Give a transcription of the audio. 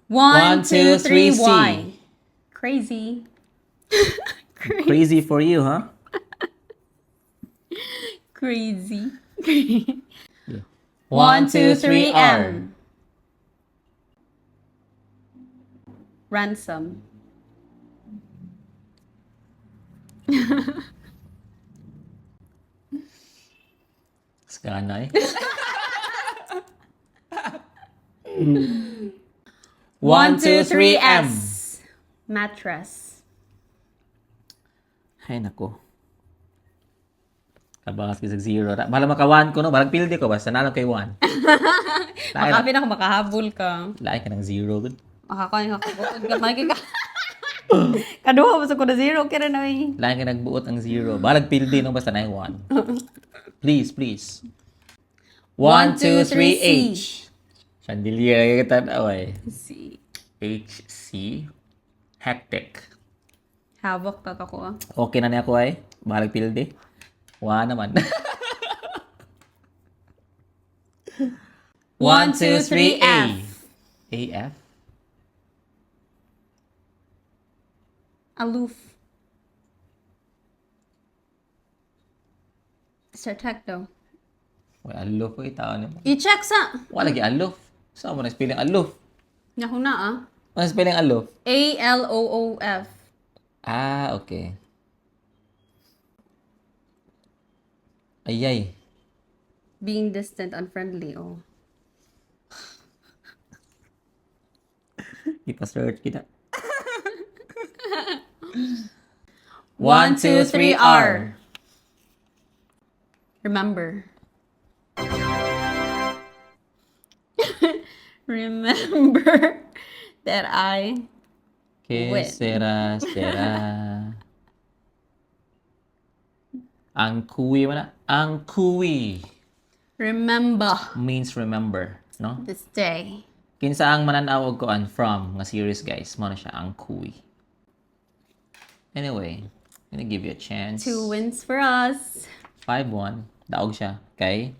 One, two, three, C. Y. Crazy. Crazy for you, huh? Crazy. One, two, three, R. M. Ransom. Skanay. One, two, three, M. S. Mattress. Ay, nako. Kabangas ka sa zero. Bahala maka-1 ko, no? Balang pildi ko. Basta nalang kay 1. Makapi na makahabol ka. Lain ka ng zero. Good. Makakuha ka ka. Kaduha mo sa ko na zero. Kaya na eh. Lain ka nagbuot ang zero. Balang pildi, no? Basta na yung 1. Please, please. One, two, three, H. Chandelier. Kita na, oy. C. H, C. Hectic. Havoc ta ko ah. Okay na niya ako ay. Balang pildi. 1 naman. 1, 2, 3, A. AF? Aloof. Sir Tecto. Wala, aloof ko itaw niya. I-check sa. Wala lagi aloof. Saan mo na spelling aloof? Naku na ah. Ano spelling aloof? A-L-O-O-F. Ah, okay. Ayay. Being distant, unfriendly. Oh. Ipa-search kita. 1, 2, 3, R. Remember. Remember that I Que Wait. sera. Ang kuwi man. Ang kuwi remember means remember, no? this day. Kinsa ang mananawag ko an from nga series, guys. Mo na siya ang kuwi. Anyway, I'm gonna give you a chance. 2 wins for us. 5-1. Daog siya. Okay?